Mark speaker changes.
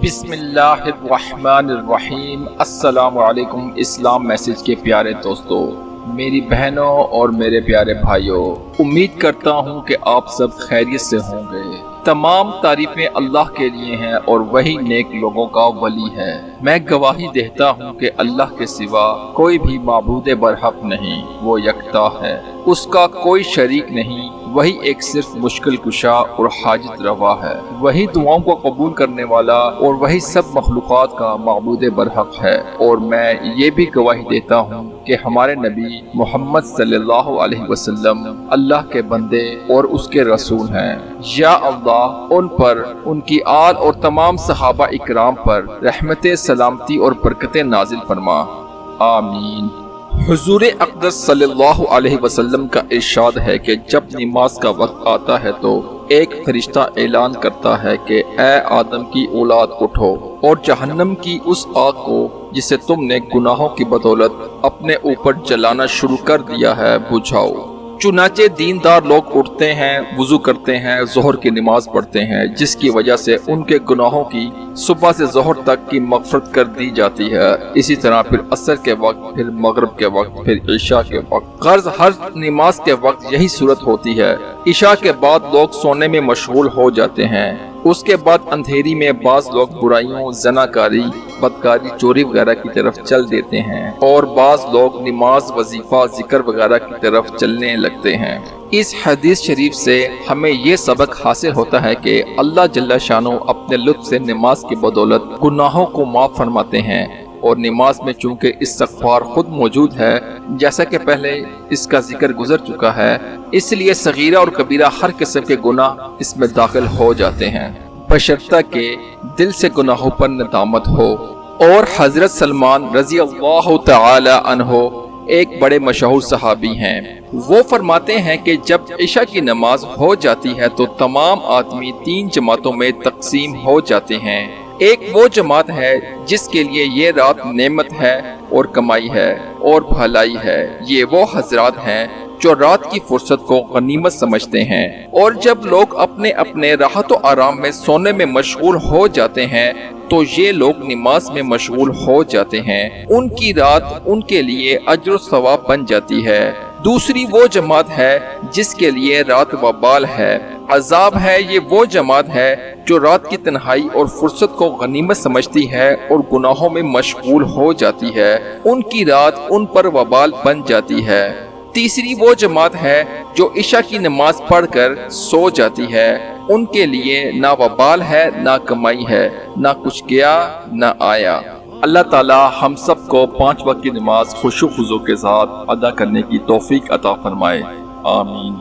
Speaker 1: بسم اللہ الرحمن الرحیم۔ السلام علیکم اسلام میسج کے پیارے دوستو، میری بہنوں اور میرے پیارے بھائیوں، امید کرتا ہوں کہ آپ سب خیریت سے ہوں گے۔ تمام تعریفیں اللہ کے لیے ہیں اور وہی نیک لوگوں کا ولی ہے۔ میں گواہی دیتا ہوں کہ اللہ کے سوا کوئی بھی معبود برحق نہیں، وہ یکتا ہے، اس کا کوئی شریک نہیں، وہی ایک صرف مشکل کشا اور حاجت روا ہے، وہی دعاؤں کو قبول کرنے والا اور وہی سب مخلوقات کا معبود برحق ہے۔ اور میں یہ بھی گواہی دیتا ہوں کہ ہمارے نبی محمد صلی اللہ علیہ وسلم اللہ کے بندے اور اس کے رسول ہیں۔ یا اللہ ان پر، ان کی آل اور تمام صحابہ اکرام پر رحمت، سلامتی اور برکتیں نازل فرما، آمین۔ حضور اقدس صلی اللہ علیہ وسلم کا ارشاد ہے کہ جب نماز کا وقت آتا ہے تو ایک فرشتہ اعلان کرتا ہے کہ اے آدم کی اولاد اٹھو اور جہنم کی اس آگ کو جسے تم نے گناہوں کی بدولت اپنے اوپر جلانا شروع کر دیا ہے بجھاؤ۔ چنانچہ دیندار لوگ اٹھتے ہیں، وضو کرتے ہیں، ظہر کی نماز پڑھتے ہیں، جس کی وجہ سے ان کے گناہوں کی صبح سے ظہر تک کی مغفرت کر دی جاتی ہے۔ اسی طرح پھر عصر کے وقت، پھر مغرب کے وقت، پھر عشاء کے وقت، غرض ہر نماز کے وقت یہی صورت ہوتی ہے۔ عشاء کے بعد لوگ سونے میں مشغول ہو جاتے ہیں، اس کے بعد اندھیری میں بعض لوگ برائیوں، زناکاری، بدکاری، چوری وغیرہ کی طرف چل دیتے ہیں، اور بعض لوگ نماز، وظیفہ، ذکر وغیرہ کی طرف چلنے لگتے ہیں۔ اس حدیث شریف سے ہمیں یہ سبق حاصل ہوتا ہے کہ اللہ جل شانہ اپنے لطف سے نماز کی بدولت گناہوں کو معاف فرماتے ہیں، اور نماز میں چونکہ استغفار خود موجود ہے، جیسا کہ پہلے اس کا ذکر گزر چکا ہے، اس لیے صغیرہ اور کبیرہ ہر قسم کے گناہ اس میں داخل ہو جاتے ہیں، بشرطہ کہ دل سے گناہوں پر ندامت ہو۔ اور حضرت سلمان رضی اللہ تعالی عنہ ایک بڑے مشہور صحابی ہیں، وہ فرماتے ہیں کہ جب عشاء کی نماز ہو جاتی ہے تو تمام آدمی 3 جماعتوں میں تقسیم ہو جاتے ہیں۔ ایک وہ جماعت ہے جس کے لیے یہ رات نعمت ہے اور کمائی ہے اور بھلائی ہے، یہ وہ حضرات ہیں جو رات کی فرصت کو غنیمت سمجھتے ہیں، اور جب لوگ اپنے اپنے راحت و آرام میں سونے میں مشغول ہو جاتے ہیں تو یہ لوگ نماز میں مشغول ہو جاتے ہیں، ان کی رات ان کے لیے اجر و ثواب بن جاتی ہے۔ دوسری وہ جماعت ہے جس کے لیے رات وبال ہے، عذاب ہے، یہ وہ جماعت ہے جو رات کی تنہائی اور فرصت کو غنیمت سمجھتی ہے اور گناہوں میں مشغول ہو جاتی ہے، ان کی رات ان پر وبال بن جاتی ہے۔ تیسری وہ جماعت ہے جو عشاء کی نماز پڑھ کر سو جاتی ہے، ان کے لیے نہ وبال ہے، نہ کمائی ہے، نہ کچھ گیا نہ آیا۔ اللہ تعالی ہم سب کو 5 وقت کی نماز خشوع و خضوع کے ساتھ ادا کرنے کی توفیق عطا فرمائے، آمین۔